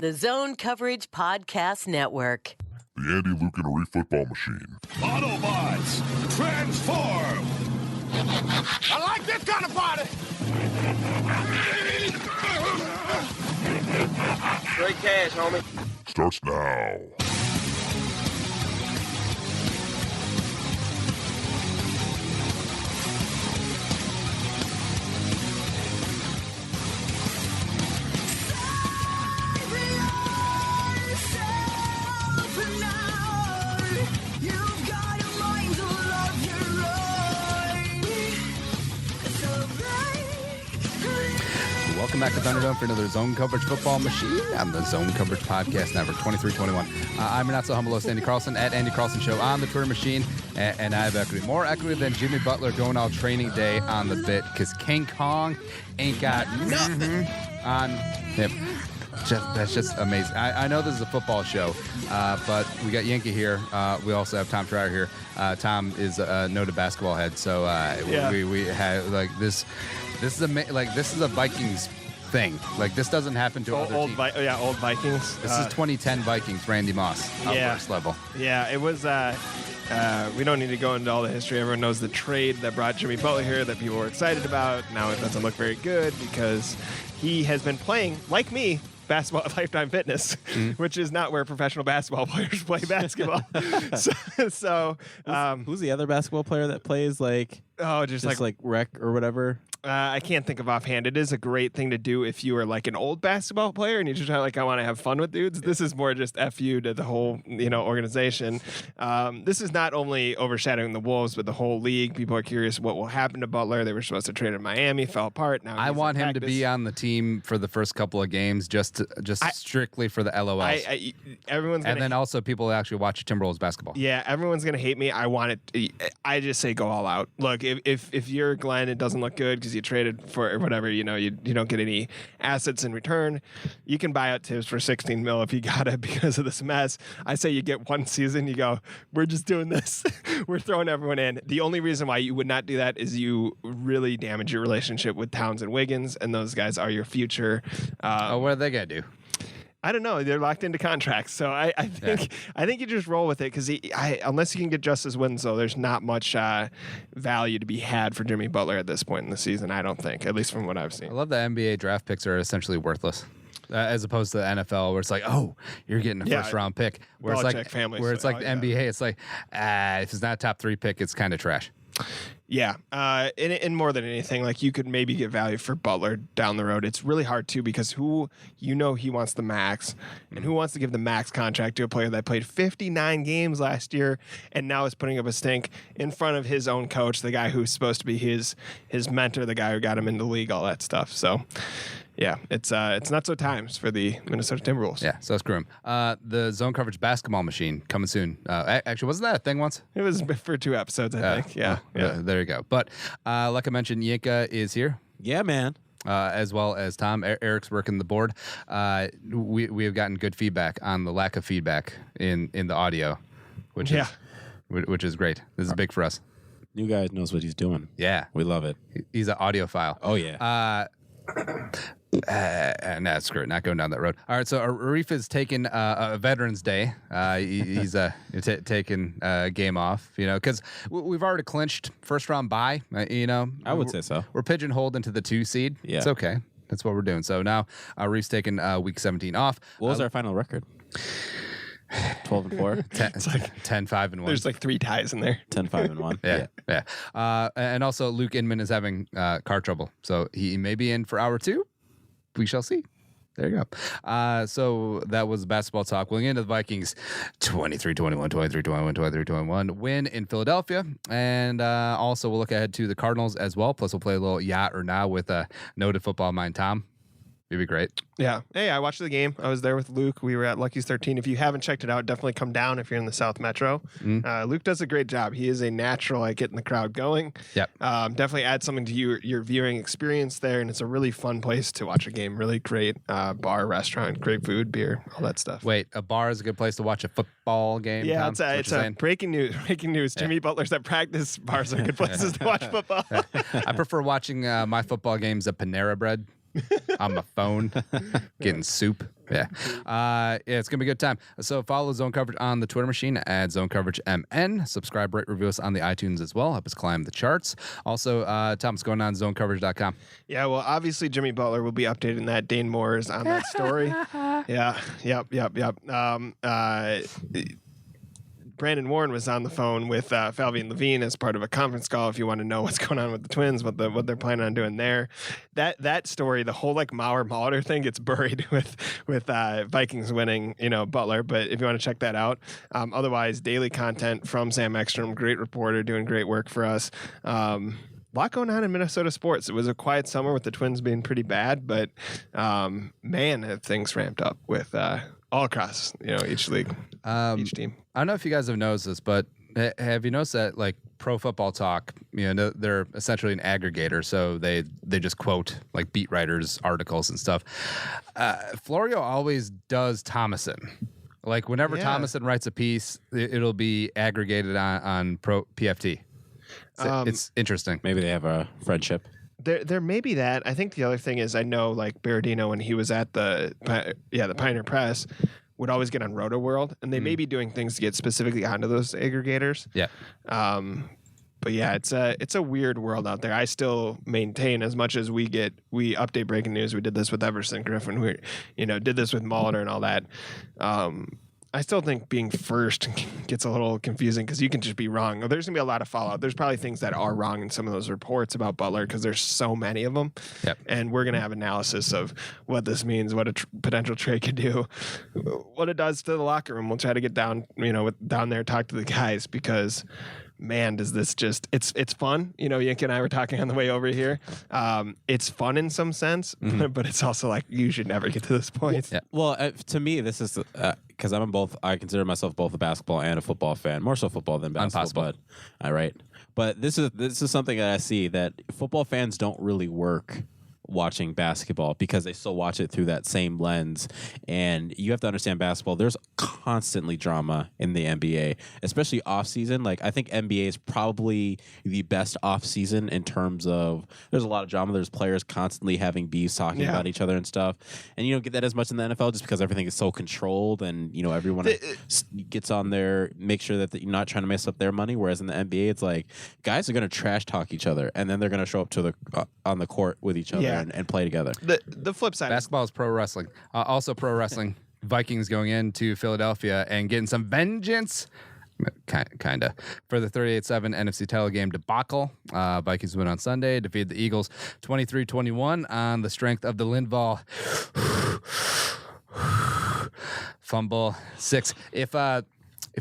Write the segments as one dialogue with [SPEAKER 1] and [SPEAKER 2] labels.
[SPEAKER 1] The Zone Coverage Podcast Network.
[SPEAKER 2] The Andy, Luke, and Arif football machine.
[SPEAKER 3] Autobots, transform! I like this kind of party!
[SPEAKER 4] Straight cash, homie.
[SPEAKER 2] Starts now.
[SPEAKER 5] Welcome back to Thunderdome for another Zone Coverage Football Machine on the Zone Coverage Podcast Network 2321. I'm your not so humble host, Andy Carlson, at Andy Carlson Show on the Twitter machine, and I have equity. More equity than Jimmy Butler going all training day on the bit, because King Kong ain't got nothing on him. That's just amazing. I know this is a football show, but we got Yankee here. We also have Tom Schreier here. Tom is a noted basketball head, so we had like this. This is a Vikings thing. Like, this doesn't happen to other teams.
[SPEAKER 6] Old Vikings.
[SPEAKER 5] This is 2010 Vikings, Randy Moss, first level.
[SPEAKER 6] Yeah, it was. We don't need to go into all the history. Everyone knows the trade that brought Jimmy Butler here that people were excited about. Now it doesn't look very good because he has been playing, like me, basketball at Lifetime Fitness, which is not where professional basketball players play basketball.
[SPEAKER 7] Who's the other basketball player that plays like rec or whatever?
[SPEAKER 6] I can't think of offhand. It is a great thing to do if you are like an old basketball player and you just I want to have fun with dudes. This is more just FU to the whole organization. This is not only overshadowing the Wolves, but the whole league. People are curious what will happen to Butler. They were supposed to trade in Miami, fell apart. Now
[SPEAKER 5] I want him to be on the team for the first couple of games, strictly for the LOLs. Then also people actually watch Timberwolves basketball.
[SPEAKER 6] Yeah, everyone's gonna hate me. I want it. I just say go all out. Look, if you're Glenn, it doesn't look good because you traded for whatever, you don't get any assets in return. You can buy out Tibbs for $16 million if you got it because of this mess. I say you get one season, you go, we're just doing this. We're throwing everyone in. The only reason why you would not do that is you really damage your relationship with Towns and Wiggins, and those guys are your future.
[SPEAKER 5] What are they going to do?
[SPEAKER 6] I don't know. They're locked into contracts, so I think you just roll with it because unless you can get Justice Winslow, there's not much value to be had for Jimmy Butler at this point in the season. I don't think, at least from what I've seen.
[SPEAKER 5] I love that NBA draft picks are essentially worthless, as opposed to the NFL, where it's like, oh, you're getting a first round pick. Where it's like the NBA, it's like, if it's not a top 3 pick, it's kind of trash.
[SPEAKER 6] Yeah, and more than anything, like you could maybe get value for Butler down the road. It's really hard too because he wants the max, and who wants to give the max contract to a player that played 59 games last year and now is putting up a stink in front of his own coach, the guy who's supposed to be his mentor, the guy who got him into the league, all that stuff. So. Yeah, it's not so times for the Minnesota Timberwolves.
[SPEAKER 5] Yeah, so screw him. The Zone Coverage Basketball Machine coming soon. Actually, wasn't that a thing once?
[SPEAKER 6] It was for 2 episodes, I think. Yeah.
[SPEAKER 5] There you go. But like I mentioned, Yinka is here.
[SPEAKER 7] Yeah, man.
[SPEAKER 5] As well as Tom. Eric's working the board. We have gotten good feedback on the lack of feedback in the audio, which is great. This is big for us.
[SPEAKER 7] New guy knows what he's doing.
[SPEAKER 5] Yeah.
[SPEAKER 7] We love it.
[SPEAKER 5] He's an audiophile.
[SPEAKER 7] Oh, yeah.
[SPEAKER 5] Nah, screw it. Not going down that road. All right, so Arif is taking a Veterans Day. He's taking a game off, because we've already clinched first round bye.
[SPEAKER 7] I would say so.
[SPEAKER 5] We're pigeonholed into the 2 seed. Yeah. It's okay. That's what we're doing. So now Arif's taking week 17 off.
[SPEAKER 7] What was our final record? 12-4.
[SPEAKER 6] It's like
[SPEAKER 5] 10-5-1.
[SPEAKER 6] There's like 3 ties in there.
[SPEAKER 7] 10-5-1.
[SPEAKER 5] Yeah. And also Luke Inman is having car trouble, so he may be in for hour 2. We shall see. There you go. So that was basketball talk. We'll get into the Vikings 23-21, 23-21, 23-21 win in Philadelphia. And also we'll look ahead to the Cardinals as well. Plus we'll play a little yacht or now with a noted football mind, Tom. It'd be great.
[SPEAKER 6] Yeah. Hey, I watched the game. I was there with Luke. We were at Lucky's 13. If you haven't checked it out, definitely come down if you're in the South Metro. Luke does a great job. He is a natural at getting the crowd going.
[SPEAKER 5] Yep.
[SPEAKER 6] Definitely add something to your viewing experience there, and it's a really fun place to watch a game. Really great bar, restaurant, great food, beer, all that stuff.
[SPEAKER 5] Wait, a bar is a good place to watch a football game?
[SPEAKER 6] Yeah,
[SPEAKER 5] Tom?
[SPEAKER 6] it's breaking news. Breaking news. Yeah. Jimmy Butler's at practice. Bars are good places to watch football.
[SPEAKER 5] I prefer watching my football games at Panera Bread. on my phone, getting soup. Yeah, it's gonna be a good time. So follow Zone Coverage on the Twitter machine at Zone Coverage MN. Subscribe, rate, review us on the iTunes as well. Help us climb the charts. Also, Tom, what's going on ZoneCoverage.com?
[SPEAKER 6] Yeah, well, obviously Jimmy Butler will be updating that. Dane Moore is on that story. Yeah, yep. Brandon Warren was on the phone with Falvey Levine as part of a conference call. If you want to know what's going on with the Twins, what they're planning on doing there, that story, the whole like Mauer thing, gets buried with Vikings winning, Butler. But if you want to check that out, otherwise daily content from Sam Ekstrom, great reporter, doing great work for us. A lot going on in Minnesota sports. It was a quiet summer with the Twins being pretty bad, but man, have things ramped up with all across, each league, each team.
[SPEAKER 5] I don't know if you guys have noticed this, but have you noticed that like Pro Football Talk, they're essentially an aggregator, so they just quote like beat writers' articles and stuff. Florio always does Thomason. Like whenever Thomason writes a piece, it'll be aggregated on Pro PFT. So it's interesting.
[SPEAKER 7] Maybe they have a friendship.
[SPEAKER 6] There may be that. I think the other thing is I know like Berardino when he was at the Pioneer Press would always get on Roto World, and they may be doing things to get specifically onto those aggregators. Yeah. But yeah, it's a weird world out there. I still maintain as much as we update breaking news. We did this with Everson Griffin. We did this with Molitor and all that. I still think being first gets a little confusing because you can just be wrong. There's going to be a lot of fallout. There's probably things that are wrong in some of those reports about Butler because there's so many of them. Yep. And we're going to have analysis of what this means, what a potential trade could do, what it does to the locker room. We'll try to get down, down there, talk to the guys because man, does this just it's fun. Yank and I were talking on the way over here. It's fun in some sense, but it's also like you should never get to this point.
[SPEAKER 7] Yeah. Well, to me, this is because I consider myself both a basketball and a football fan, more so football than basketball. But this is something that I see that football fans don't really work watching basketball because they still watch it through that same lens. And you have to understand basketball, there's constantly drama in the NBA, especially off season. Like I think NBA is probably the best off season in terms of there's a lot of drama. There's players constantly having beefs, talking about each other and stuff. And you don't get that as much in the NFL just because everything is so controlled and everyone gets on there, make sure that you're not trying to mess up their money. Whereas in the NBA, it's like guys are going to trash talk each other and then they're going to show up to on the court with each other. And play together.
[SPEAKER 6] The flip side,
[SPEAKER 5] basketball is pro wrestling. Also pro wrestling. Vikings going into Philadelphia and getting some vengeance, kind of, for the 38-7 NFC title game debacle. Vikings win on Sunday, defeated the Eagles 23-21 on the strength of the Linval fumble 6. If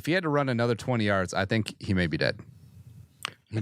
[SPEAKER 5] he had to run another 20 yards, I think he may be dead.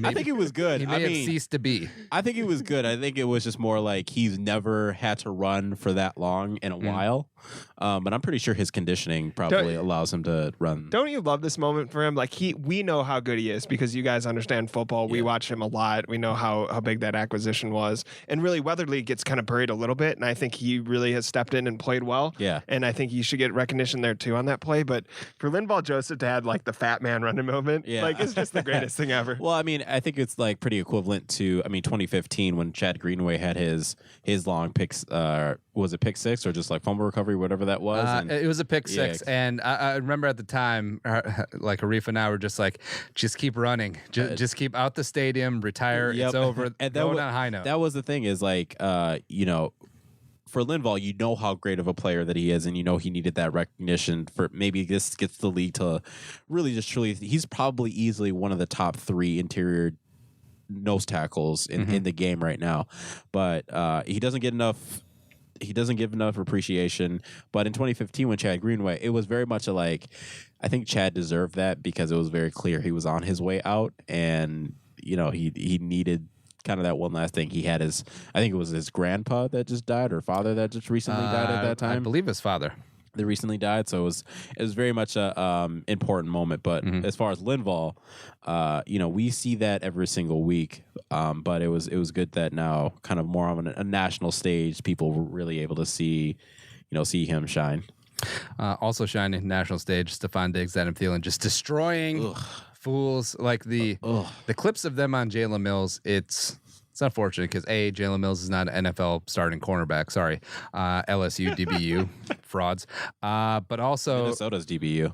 [SPEAKER 7] I think it was good.
[SPEAKER 5] He may have ceased to be.
[SPEAKER 7] I think it was good. I think it was just more like he's never had to run for that long in a while. But I'm pretty sure his conditioning probably allows him to run.
[SPEAKER 6] Don't you love this moment for him? Like we know how good he is because you guys understand football. We watch him a lot. We know how big that acquisition was. And really, Weatherly gets kind of buried a little bit. And I think he really has stepped in and played well. Yeah. And I think he should get recognition there too on that play. But for Linval Joseph to have like the fat man running moment, like it's just the greatest thing ever.
[SPEAKER 7] Well, I mean, I think it's like pretty equivalent to 2015 when Chad Greenway had his long picks. Was it pick 6 or just like fumble recovery, whatever that was?
[SPEAKER 5] It was a pick 6, and I remember at the time, like Arif and I were just like, just keep running, just keep out the stadium, retire, it's over, and going on a high note.
[SPEAKER 7] That was the thing is like, for Linval, you know how great of a player that he is, and he needed that recognition for maybe this gets the league to really just truly. He's probably easily one of the top 3 interior nose tackles in the game right now, but he doesn't get enough. He doesn't give enough appreciation. But in 2015, when Chad Greenway, it was very much I think Chad deserved that because it was very clear he was on his way out, and he needed kind of that one last thing. He had I think it was his grandpa that just died or father that just recently died at that time.
[SPEAKER 5] I believe his father.
[SPEAKER 7] They recently died, so it was very much a important moment. But as far as Linval, we see that every single week. But it was good that now, kind of more on a national stage, people were really able to see him shine.
[SPEAKER 5] Also shining national stage, Stephon Diggs, Adam Thielen, just destroying fools. Like the clips of them on Jalen Mills, It's unfortunate because Jalen Mills is not an NFL starting cornerback. Sorry, LSU DBU frauds. But also
[SPEAKER 7] Minnesota's DBU.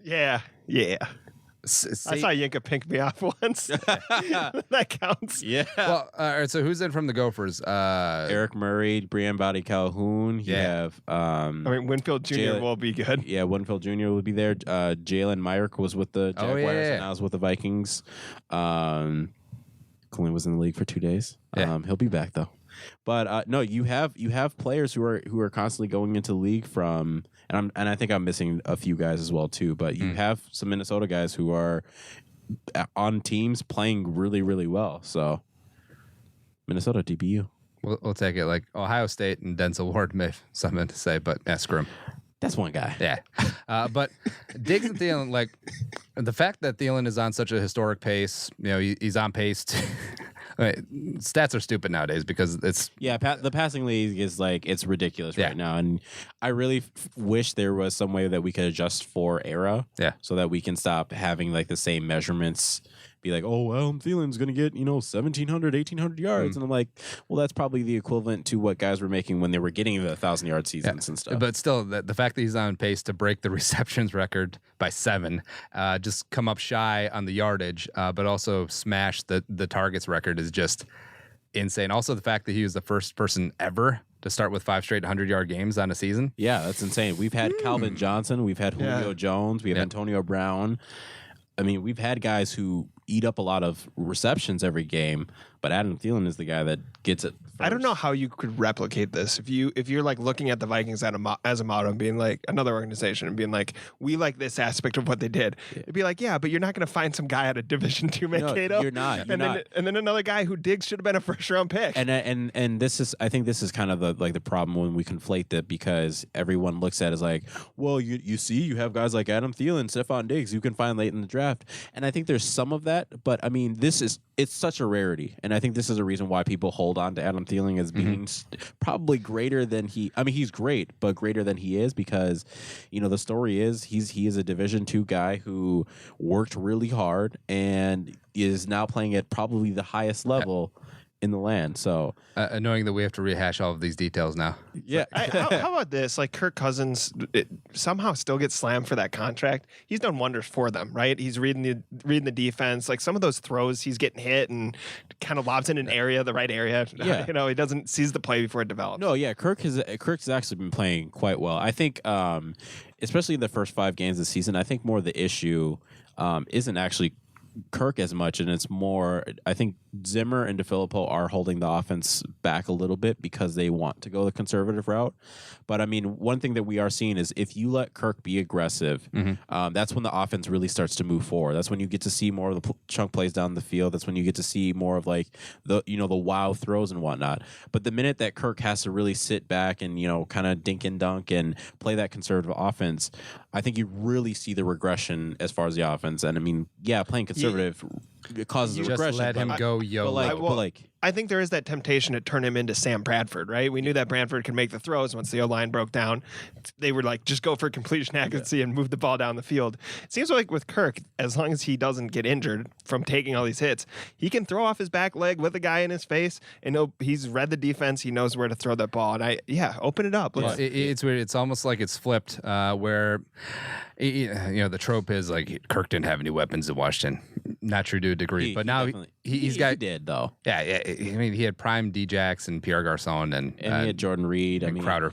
[SPEAKER 6] Yeah. I saw Yinka pink me off once. That counts.
[SPEAKER 7] Yeah.
[SPEAKER 5] Well, all right. So who's in from the Gophers?
[SPEAKER 7] Eric Murray, Brian Body Calhoun. You have.
[SPEAKER 6] Winfield Jr. will be good.
[SPEAKER 7] Yeah, Winfield Jr. will be there. Jalen Myrick was with the Jaguars and I was with the Vikings. Colin was in the league for 2 days.
[SPEAKER 5] Yeah.
[SPEAKER 7] He'll be back though. But no, you have players who are constantly going into the league from, and I think I'm missing a few guys as well too. But you have some Minnesota guys who are on teams playing really, really well. So Minnesota DBU.
[SPEAKER 5] We'll take it. Like Ohio State and Denzel Ward may have something to say, but screw him.
[SPEAKER 7] That's one guy.
[SPEAKER 5] Yeah. But Diggs and Thielen, like the fact that Thielen is on such a historic pace, he's on pace to. Stats are stupid nowadays because it's
[SPEAKER 7] the passing league is like it's ridiculous right now, and I really wish there was some way that we could adjust for era, so that we can stop having like the same measurements. Be like, oh well, Thielen's gonna get 1,700, 1,800 yards, and I'm like, well, that's probably the equivalent to what guys were making when they were getting the 1,000-yard seasons and stuff.
[SPEAKER 5] But still, the fact that he's on pace to break the receptions record by 7, just come up shy on the yardage, but also smash the targets record is just insane. Also, the fact that he was the first person ever to start with 5 straight 100-yard games on a season. Yeah,
[SPEAKER 7] that's insane. We've had Calvin Johnson, we've had Julio Jones, we have Antonio Brown. I mean, we've had guys who eat up a lot of receptions every game, but Adam Thielen is the guy that gets it first.
[SPEAKER 6] I don't know how you could replicate this. If you're like looking at the Vikings as a model and being like another organization and being like, we like this aspect of what they did. It'd be like, yeah, but you're not going to find some guy out of Division II Mankato.
[SPEAKER 7] You're not.
[SPEAKER 6] And then another guy who Diggs should have been a first-round pick.
[SPEAKER 7] And this is, I think this is kind of the problem when we conflate that, because everyone looks at it as like, well, you see, you have guys like Adam Thielen, Stephon Diggs, you can find late in the draft, and I think there's some of that, but I mean, it's such a rarity, and I think this is a reason why people hold on to Adam Thielen as being probably greater than he's great, but greater than he is, because the story is he is a Division II guy who worked really hard and is now playing at probably the highest level in the land. So
[SPEAKER 5] annoying that we have to rehash all of these details now.
[SPEAKER 6] Yeah. How about this? Like Kirk Cousins somehow still gets slammed for that contract. He's done wonders for them, right? He's reading the defense. Like some of those throws, he's getting hit and kind of lobs in an area, the right area.
[SPEAKER 7] Yeah.
[SPEAKER 6] He doesn't seize the play before it develops.
[SPEAKER 7] No, yeah. Kirk's actually been playing quite well. I think, especially in the first 5 games of the season, I think more of the issue isn't actually Kirk as much, and it's more, I think Zimmer and DeFilippo are holding the offense back a little bit because they want to go the conservative route. But I mean, one thing that we are seeing is if you let Kirk be aggressive, that's when the offense really starts to move forward. That's when you get to see more of the chunk plays down the field. That's when you get to see more of like the wow throws and whatnot. But the minute that Kirk has to really sit back and kind of dink and dunk and play that conservative offense, I think you really see the regression as far as the offense. And I mean, playing conservative it causes
[SPEAKER 5] just
[SPEAKER 7] regression.
[SPEAKER 5] Let him go YOLO.
[SPEAKER 6] I think there is that temptation to turn him into Sam Bradford, right? We knew that Bradford could make the throws once the O-line broke down. They were like, just go for completion accuracy and move the ball down the field. It seems like with Kirk, as long as he doesn't get injured from taking all these hits, he can throw off his back leg with a guy in his face, and he's read the defense. He knows where to throw that ball. And open it up.
[SPEAKER 5] It's weird. It's almost like it's flipped, where the trope is like Kirk didn't have any weapons in Washington. Not true to a degree, but now he
[SPEAKER 7] did though.
[SPEAKER 5] Yeah. I mean, he had prime Djax and Pierre Garcon and
[SPEAKER 7] he had Jordan Reed
[SPEAKER 5] and Crowder.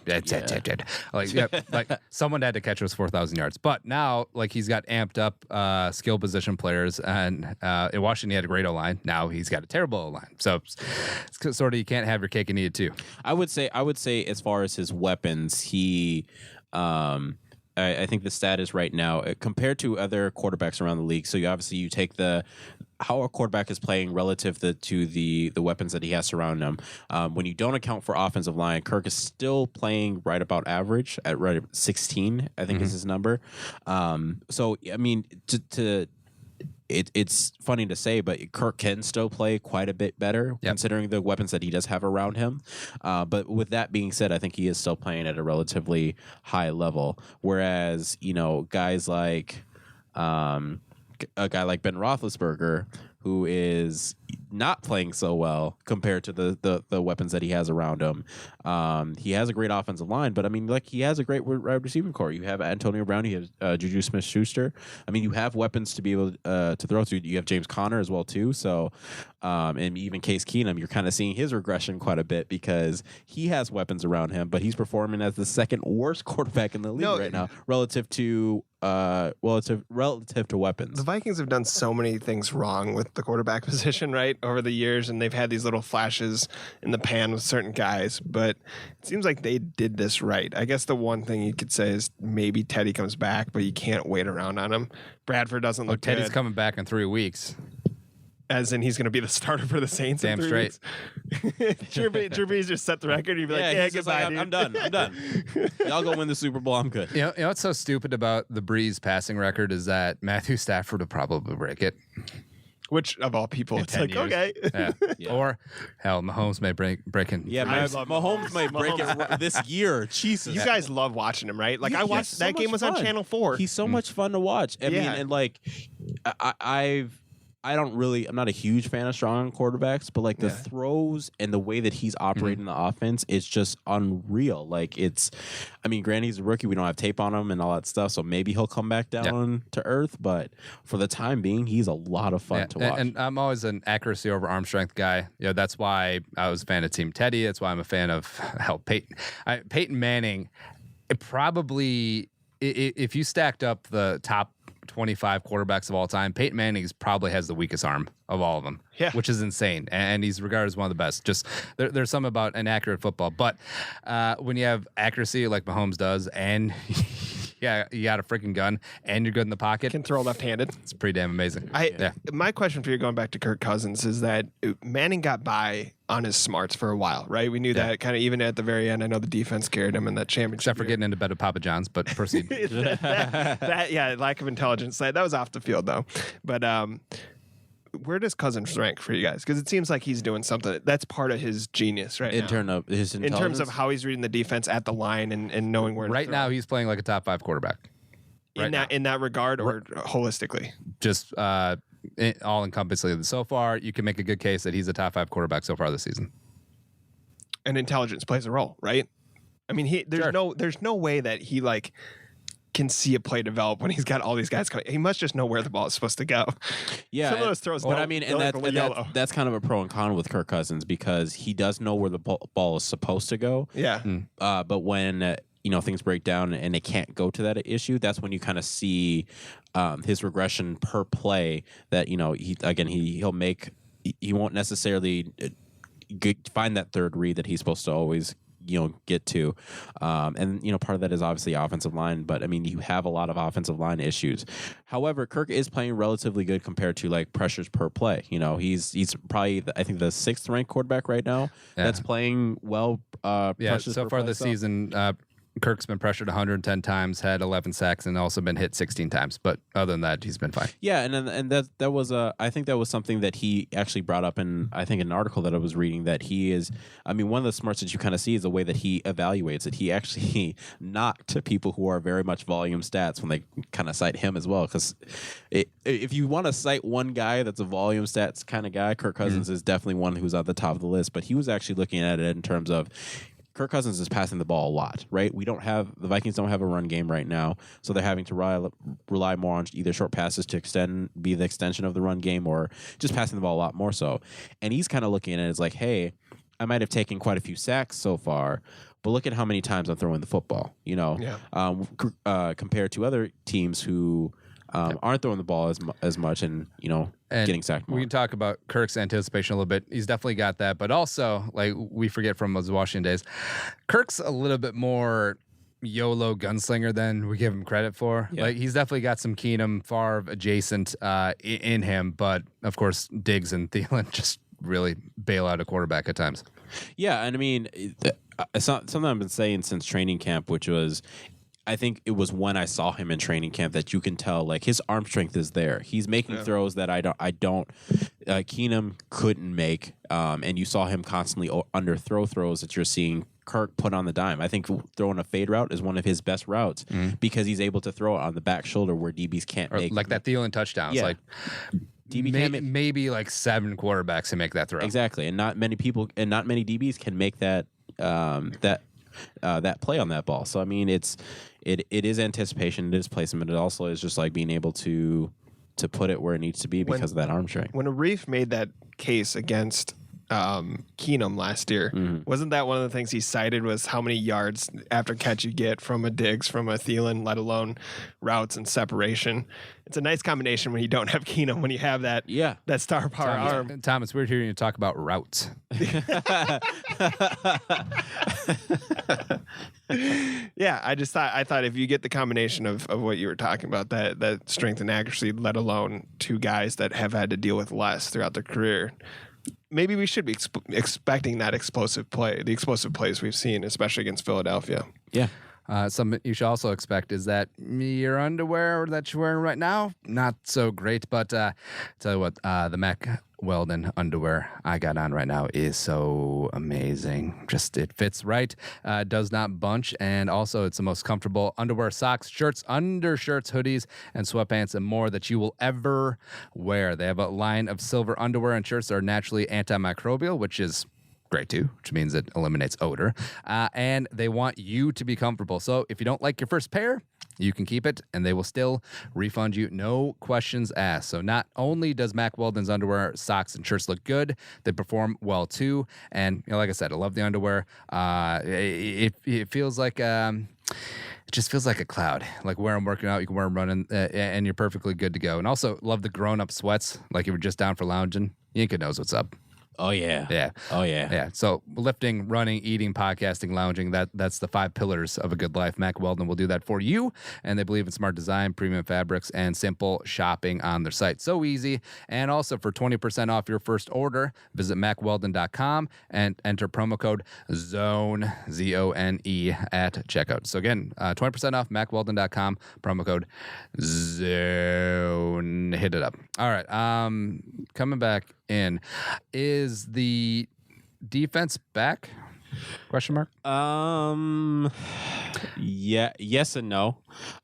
[SPEAKER 5] Like someone had to catch those 4,000 yards. But now, like he's got amped up skill position players, and in Washington he had a great O-line. Now he's got a terrible O-line. So it's sort of you can't have your cake and eat it too.
[SPEAKER 7] I would say as far as his weapons, he. I think the stat is right now compared to other quarterbacks around the league. So you take how a quarterback is playing relative to the weapons that he has surrounding him. When you don't account for offensive line, Kirk is still playing right about average at right 16. I think is his number. So I mean It's funny to say, but Kirk can still play quite a bit better considering the weapons that he does have around him. But with that being said, I think he is still playing at a relatively high level. Whereas, guys like a guy like Ben Roethlisberger, who is not playing so well compared to the weapons that he has around him. He has a great offensive line, but I mean, like, he has a great wide receiving core. You have Antonio Brown, you have Juju Smith-Schuster. I mean, you have weapons to be able to throw through. You have James Conner as well too. So, and even Case Keenum, you're kind of seeing his regression quite a bit because he has weapons around him, but he's performing as the second worst quarterback in the league right now relative to weapons.
[SPEAKER 6] The Vikings have done so many things wrong with the quarterback position, right, over the years, and they've had these little flashes in the pan with certain guys, but it seems like they did this right. I guess the one thing you could say is maybe Teddy comes back, but you can't wait around on him. Bradford doesn't look
[SPEAKER 5] Teddy's
[SPEAKER 6] good.
[SPEAKER 5] coming back in 3 weeks.
[SPEAKER 6] As in he's going to be the starter for the Saints.
[SPEAKER 5] Damn
[SPEAKER 6] in 3 weeks. Drew Brees just set the record. You'd be like, yeah, goodbye,
[SPEAKER 7] like, I'm done. Y'all go win the Super Bowl. I'm good.
[SPEAKER 5] You know what's so stupid about the Brees passing record is that Matthew Stafford will probably break it.
[SPEAKER 6] Which, of all people, it's like,
[SPEAKER 5] years.
[SPEAKER 6] okay.
[SPEAKER 5] Yeah. Or, hell, Mahomes may break it.
[SPEAKER 7] Yeah, Mahomes might break it this year. Jesus.
[SPEAKER 6] You guys love watching him, right? Like, I watched that game was
[SPEAKER 7] fun.
[SPEAKER 6] on Channel 4.
[SPEAKER 7] He's so much fun to watch. I mean, and like, I'm not a huge fan of strong quarterbacks, but like the throws and the way that he's operating the offense is just unreal. Like granted, he's a rookie. We don't have tape on him and all that stuff. So maybe he'll come back down to earth. But for the time being, he's a lot of fun to watch.
[SPEAKER 5] And I'm always an accuracy over arm strength guy. You know, that's why I was a fan of Team Teddy. That's why I'm a fan of Peyton Manning. It probably, if you stacked up the top 25 quarterbacks of all time, Peyton Manning probably has the weakest arm of all of them, which is insane. And he's regarded as one of the best. Just there's something about inaccurate football. But when you have accuracy like Mahomes does, and you got a freaking gun, and you're good in the pocket,
[SPEAKER 6] Can throw left-handed.
[SPEAKER 5] it's pretty damn amazing.
[SPEAKER 6] My question for you, going back to Kirk Cousins, is that Manning got by on his smarts for a while, right? We knew that kind of even at the very end. I know the defense carried him in that championship.
[SPEAKER 5] Except for getting into bed with Papa John's, but proceed.
[SPEAKER 6] Lack of intelligence. That was off the field, though. But where does Cousins rank for you guys? Because it seems like he's doing something that's part of his genius right
[SPEAKER 7] in
[SPEAKER 6] now. In terms of how he's reading the defense at the line and knowing where to
[SPEAKER 5] right
[SPEAKER 6] throw.
[SPEAKER 5] now he's playing like a top 5 quarterback.
[SPEAKER 6] In that regard, or holistically?
[SPEAKER 5] Just all encompassingly. So far, you can make a good case that he's a top 5 quarterback so far this season.
[SPEAKER 6] And intelligence plays a role, right? I mean, there's no way that he can see a play develop when he's got all these guys coming. He must just know where the ball is supposed to go.
[SPEAKER 7] Yeah,
[SPEAKER 6] some of those throws.
[SPEAKER 7] But I mean, that's kind of a pro and con with Kirk Cousins because he does know where the ball is supposed to go.
[SPEAKER 6] Yeah.
[SPEAKER 7] But when things break down and they can't go to that issue, that's when you kind of see his regression per play. That he won't necessarily find that third read that he's supposed to always get to. And part of that is obviously offensive line, but I mean, you have a lot of offensive line issues. However, Kirk is playing relatively good compared to like pressures per play. He's probably, I think, the 6th ranked quarterback right now that's playing well.
[SPEAKER 5] So far this season, Kirk's been pressured 110 times, had 11 sacks, and also been hit 16 times. But other than that, he's been fine.
[SPEAKER 7] Yeah, and that was I think that was something that he actually brought up in, I think, an article that I was reading, that he is, I mean, one of the smarts that you kind of see is the way that he evaluates it. He actually knocked people who are very much volume stats when they kind of cite him as well. Because if you want to cite one guy that's a volume stats kind of guy, Kirk Cousins is definitely one who's at the top of the list. But he was actually looking at it in terms of, Kirk Cousins is passing the ball a lot, right? The Vikings don't have a run game right now, so they're having to rely more on either short passes to be the extension of the run game, or just passing the ball a lot more so. And he's kind of looking at it as like, hey, I might have taken quite a few sacks so far, but look at how many times I'm throwing the football, compared to other teams who aren't throwing the ball as much and getting sacked more.
[SPEAKER 5] We can talk about Kirk's anticipation a little bit. He's definitely got that, but also, like we forget from those Washington days, Kirk's a little bit more YOLO gunslinger than we give him credit for. Yeah. Like, he's definitely got some Keenum, Favre adjacent in him, but of course Diggs and Thielen just really bail out a quarterback at times.
[SPEAKER 7] Yeah, and I mean, it's something I've been saying since training camp, which was, I think it was when I saw him in training camp that you can tell, like, his arm strength is there. He's making throws that Keenum couldn't make, and you saw him constantly underthrow throws that you're seeing Kirk put on the dime. I think throwing a fade route is one of his best routes because he's able to throw it on the back shoulder where DBs can't make.
[SPEAKER 5] Like that Thielen touchdown.
[SPEAKER 7] Yeah.
[SPEAKER 5] It's like
[SPEAKER 7] DB
[SPEAKER 5] maybe like 7 quarterbacks can make that throw.
[SPEAKER 7] Exactly, and not many people and not many DBs can make that that play on that ball. So I mean, it is anticipation, it is placement, but it also is just like being able to put it where it needs to be because of that arm strength.
[SPEAKER 6] When Arif made that case against Keenum last year, wasn't that one of the things he cited was how many yards after catch you get from a Diggs, from a Thielen, let alone routes and separation? It's a nice combination when you don't have Keenum, when you have that star power arm.
[SPEAKER 5] Tom, it's weird hearing you talk about routes.
[SPEAKER 6] Yeah, I thought if you get the combination of what you were talking about, that strength and accuracy, let alone two guys that have had to deal with less throughout their career, maybe we should be expecting that explosive play, the explosive plays we've seen, especially against Philadelphia.
[SPEAKER 7] Yeah.
[SPEAKER 5] Something you should also expect is that your underwear that you're wearing right now, not so great, but tell you what, the Mac Weldon underwear I got on right now is so amazing. Just it fits right, does not bunch, and also it's the most comfortable underwear, socks, shirts, undershirts, hoodies, and sweatpants and more that you will ever wear. They have a line of silver underwear and shirts that are naturally antimicrobial, which is great too, which means it eliminates odor. And they want you to be comfortable. So if you don't like your first pair, you can keep it, and they will still refund you, no questions asked. So not only does Mac Weldon's underwear, socks, and shirts look good, they perform well too. And like I said, I love the underwear. It feels like it just feels like a cloud. Like wear them working out, you can wear them running, and you're perfectly good to go. And also love the grown-up sweats, like if you're just down for lounging. Yinka knows what's up.
[SPEAKER 7] Oh yeah.
[SPEAKER 5] Yeah.
[SPEAKER 7] Oh yeah.
[SPEAKER 5] Yeah. So lifting, running, eating, podcasting, lounging, that's the 5 pillars of a good life. Mac Weldon will do that for you. And they believe in smart design, premium fabrics, and simple shopping on their site. So easy. And also for 20% off your first order, visit macweldon.com and enter promo code ZONE, Z-O-N-E, at checkout. So again, 20% off macweldon.com, promo code ZONE. Hit it up. All right. Coming back in, is the defense back? Question mark.
[SPEAKER 7] Yeah. Yes and no.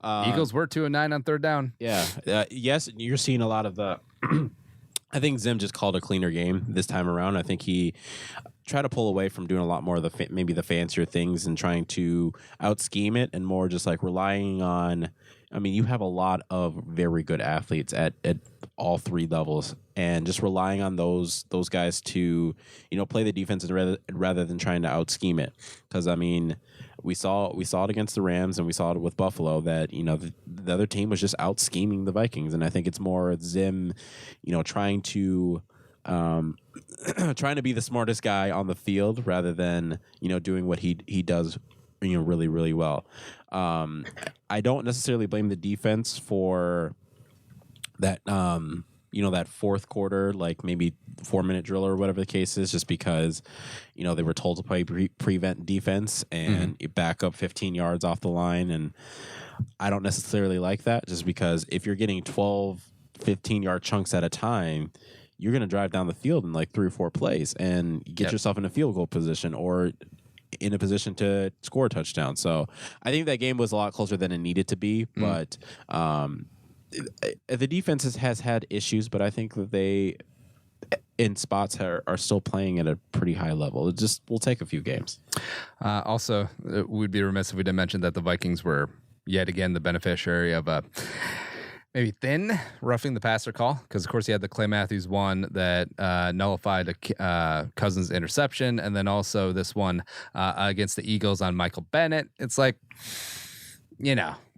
[SPEAKER 5] Eagles were 2-9 on third down.
[SPEAKER 7] Yeah. Yes. You're seeing a lot of the. I think Zim just called a cleaner game this time around. I think he tried to pull away from doing a lot more of the maybe the fancier things and trying to out scheme it, and more just like relying on. I mean, you have a lot of very good athletes at all 3 levels, and just relying on those guys to, play the defense rather than trying to out scheme it. Because I mean, we saw it against the Rams, and we saw it with Buffalo that the other team was just out scheming the Vikings, and I think it's more Zim, trying to be the smartest guy on the field rather than doing what he does really, really well. I don't necessarily blame the defense for that, that fourth quarter, like maybe 4-minute drill or whatever the case is, just because, they were told to play prevent defense and back up 15 yards off the line. And I don't necessarily like that, just because if you're getting 12, 15-yard chunks at a time, you're going to drive down the field in like 3 or 4 plays and get yourself in a field goal position or in a position to score a touchdown. So I think that game was a lot closer than it needed to be, but the defense has had issues, but I think that they in spots are still playing at a pretty high level. It just will take a few games.
[SPEAKER 5] Also, we'd be remiss if we didn't mention that the Vikings were yet again the beneficiary of a maybe thin roughing the passer call, because of course he had the Clay Matthews one that nullified a Cousins interception, and then also this one against the Eagles on Michael Bennett. It's like,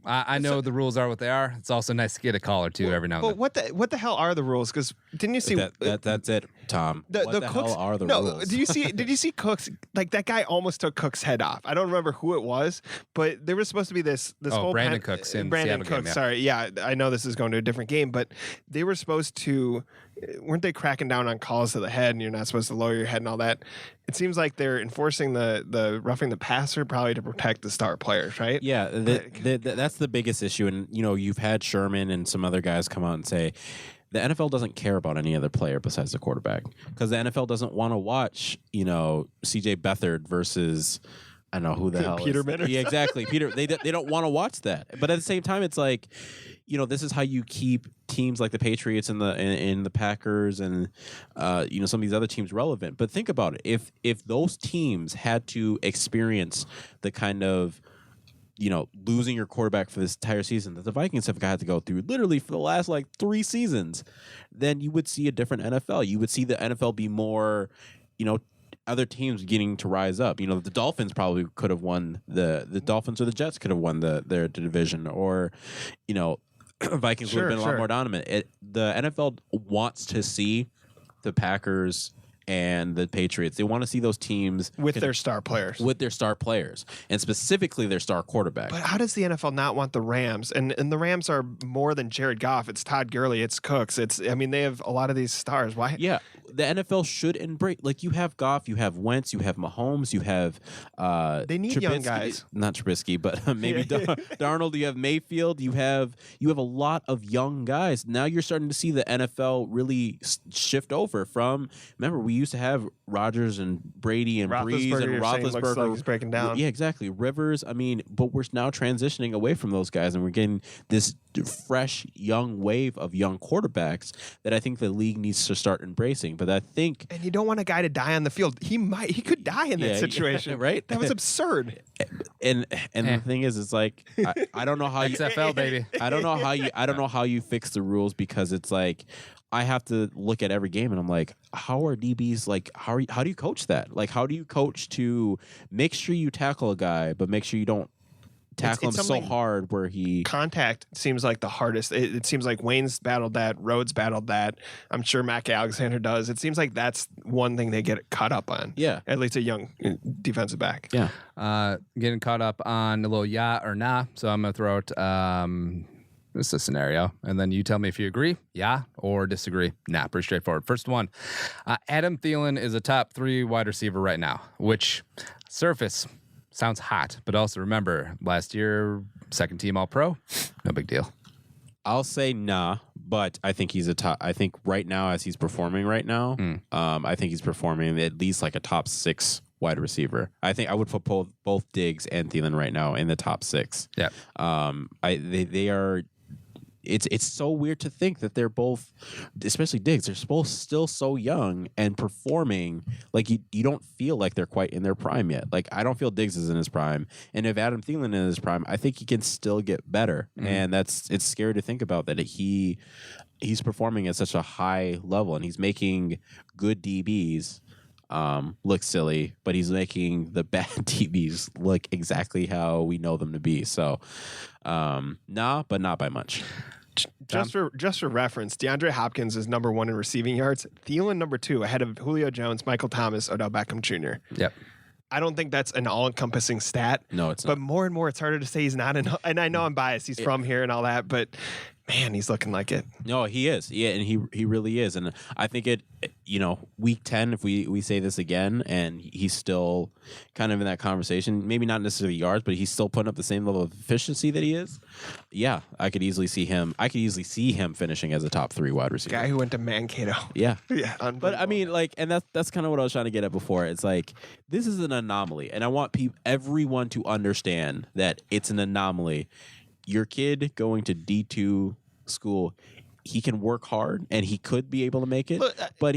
[SPEAKER 5] I know the rules are what they are. It's also nice to get a call or two every now and then.
[SPEAKER 6] What the hell are the rules? Because didn't you see
[SPEAKER 7] that's it, Tom? What the hell are the rules?
[SPEAKER 6] Did you see Cook's, like, that guy almost took Cook's head off? I don't remember who it was, but there was supposed to be this whole
[SPEAKER 5] Brandon Cooks in
[SPEAKER 6] Brandon
[SPEAKER 5] Seattle
[SPEAKER 6] Cooks.
[SPEAKER 5] game,
[SPEAKER 6] Sorry, yeah, I know this is going to a different game, but they were supposed to. Weren't they cracking down on calls to the head, and you're not supposed to lower your head and all that? It seems like they're enforcing the roughing the passer probably to protect the star players, right?
[SPEAKER 7] Yeah, that's the biggest issue. And you've had Sherman and some other guys come out and say the NFL doesn't care about any other player besides the quarterback, because the NFL doesn't want to watch C.J. Beathard versus I don't know who the hell
[SPEAKER 6] Peterman.
[SPEAKER 7] Yeah, exactly. Peter. They don't want to watch that. But at the same time, it's like, this is how you keep teams like the Patriots and the Packers and some of these other teams relevant. But think about it. If those teams had to experience the kind of losing your quarterback for this entire season that the Vikings have had to go through literally for the last 3 seasons, then you would see a different NFL. You would see the NFL be more, other teams beginning to rise up. The Dolphins probably could have won the Dolphins or the Jets could have won their division, or Vikings would have been a lot more dominant. The NFL wants to see the Packers and the Patriots. They want to see those teams
[SPEAKER 6] with their star players.
[SPEAKER 7] And specifically their star quarterback.
[SPEAKER 6] But how does the NFL not want the Rams? And the Rams are more than Jared Goff. It's Todd Gurley. It's Cooks. They have a lot of these stars. Why?
[SPEAKER 7] Yeah, the NFL should embrace. You have Goff, you have Wentz, you have Mahomes, you have.
[SPEAKER 6] They need
[SPEAKER 7] Trubisky,
[SPEAKER 6] young guys.
[SPEAKER 7] Not Trubisky, but maybe Darnold. You have Mayfield. You have a lot of young guys. Now you're starting to see the NFL really shift over from. Remember, we used to have Rodgers and Brady and Breeze and Roethlisberger.
[SPEAKER 6] Looks like he's breaking down.
[SPEAKER 7] Yeah, exactly. Rivers. But we're now transitioning away from those guys, and we're getting this fresh, young wave of young quarterbacks that I think the league needs to start embracing. But I think,
[SPEAKER 6] and you don't want a guy to die on the field. He could die in that situation,
[SPEAKER 7] right?
[SPEAKER 6] That was absurd.
[SPEAKER 7] And the thing is, it's like I don't know how you
[SPEAKER 5] XFL baby.
[SPEAKER 7] I don't know how you fix the rules, because it's like I have to look at every game and I'm like, how are DBs how do you coach that? How do you coach to make sure you tackle a guy, but make sure you don't tackle him so hard where he
[SPEAKER 6] contact seems like the hardest. It seems like Wayne's battled that, Rhodes battled that. I'm sure Mac Alexander does. It seems like that's one thing they get caught up on.
[SPEAKER 7] Yeah,
[SPEAKER 6] at least a young defensive back.
[SPEAKER 7] Yeah,
[SPEAKER 5] getting caught up on a little yeah or nah. So I'm gonna throw out this is a scenario, and then you tell me if you agree, yeah, or disagree. Nah, pretty straightforward. First one, Adam Thielen is a top 3 wide receiver right now, which surface sounds hot, but also remember, last year, second team All-Pro, no big deal.
[SPEAKER 7] I'll say nah, but I think he's a top. I think right now, as he's performing right now, I think he's performing at least a top 6 wide receiver. I think I would put both Diggs and Thielen right now in the top 6.
[SPEAKER 5] Yeah.
[SPEAKER 7] They are. It's so weird to think that they're both, especially Diggs, they're both still so young and performing you don't feel like they're quite in their prime yet. I don't feel Diggs is in his prime, and if Adam Thielen is in his prime, I think he can still get better, and it's scary to think about that he's performing at such a high level, and he's making good DBs look silly, but he's making the bad DBs look exactly how we know them to be. So, nah, but not by much.
[SPEAKER 6] Just for reference, DeAndre Hopkins is number 1 in receiving yards. Thielen number 2, ahead of Julio Jones, Michael Thomas, Odell Beckham Jr.
[SPEAKER 5] Yep.
[SPEAKER 6] I don't think that's an all-encompassing stat.
[SPEAKER 7] No, it's not.
[SPEAKER 6] But more and more, it's harder to say he's not. And I know I'm biased. He's from here and all that, but man, he's looking like it.
[SPEAKER 7] No, he is. Yeah, and he really is. And I think week 10, if we say this again, and he's still kind of in that conversation, maybe not necessarily yards, but he's still putting up the same level of efficiency that he is. Yeah, I could easily see him finishing as a top 3 wide receiver.
[SPEAKER 6] Guy who went to Mankato.
[SPEAKER 7] Yeah.
[SPEAKER 6] Yeah.
[SPEAKER 7] But I mean, and that's kind of what I was trying to get at before. It's this is an anomaly, and I want everyone to understand that it's an anomaly. Your kid going to D2 school, he can work hard and he could be able to make it, but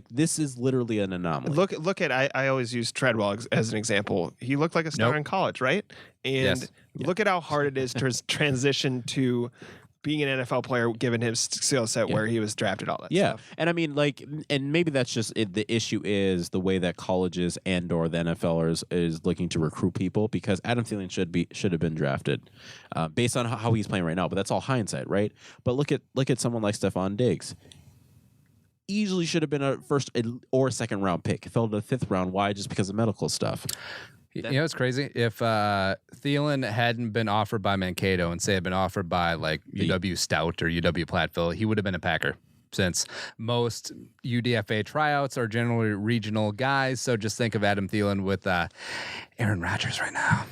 [SPEAKER 7] this is literally an anomaly.
[SPEAKER 6] Look at I always use Treadwell as an example. He looked like a star in college, right? And look at how hard it is to transition to being an NFL player, given his skill set where he was drafted, all that stuff.
[SPEAKER 7] And I mean, and maybe that's just it. The issue is the way that colleges and/or the NFL is looking to recruit people, because Adam Thielen should have been drafted based on how he's playing right now. But that's all hindsight, right? But look at someone like Stephon Diggs. Easily should have been a first or second round pick. Fell to the 5th round. Why? Just because of medical stuff.
[SPEAKER 5] You know what's crazy? If Thielen hadn't been offered by Mankato and say had been offered by UW Stout or UW Platteville, he would have been a Packer, since most UDFA tryouts are generally regional guys. So just think of Adam Thielen with Aaron Rodgers right now.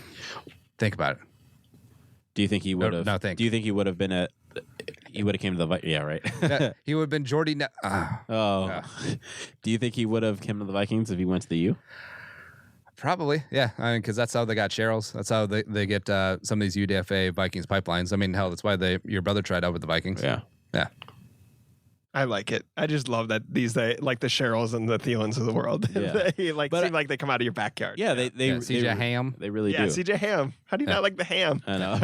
[SPEAKER 5] Think about it.
[SPEAKER 7] Do you think he would have?
[SPEAKER 5] No, thanks.
[SPEAKER 7] Do you think he would have been he would have came to the yeah, right.
[SPEAKER 5] He would have been Jordy.
[SPEAKER 7] Do you think he would have come to the Vikings if he went to the U?
[SPEAKER 5] Probably, yeah. I mean, because that's how they got Cheryl's. That's how they get some of these UDFA Vikings pipelines. I mean, hell, that's why your brother tried out with the Vikings.
[SPEAKER 7] Yeah.
[SPEAKER 6] I like it. I just love that these like the Cheryls and the Thielens of the world.
[SPEAKER 7] Yeah.
[SPEAKER 6] They seem like they come out of your backyard.
[SPEAKER 7] Yeah, they
[SPEAKER 5] CJ Ham.
[SPEAKER 7] They really
[SPEAKER 6] yeah,
[SPEAKER 7] do.
[SPEAKER 6] CJ Ham. How do you not like the ham?
[SPEAKER 7] I know.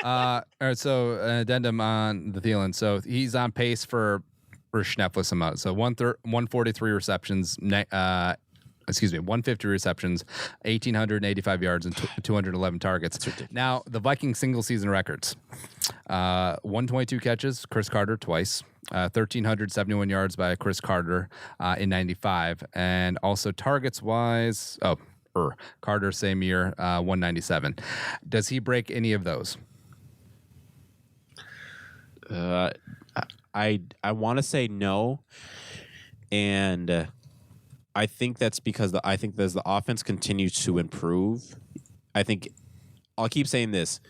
[SPEAKER 5] All right, so an addendum on the Thielen. So he's on pace for Schnepp with some out. So 143 receptions, 150 receptions, 1,885 yards, and 211 targets. Now, the Vikings single season records. 122 catches, Chris Carter twice. 1,371 yards by Chris Carter in 95. And also targets-wise, Carter same year, 197. Does he break any of those?
[SPEAKER 7] I want to say no, and I think that's because as the offense continues to improve, I think I'll keep saying this.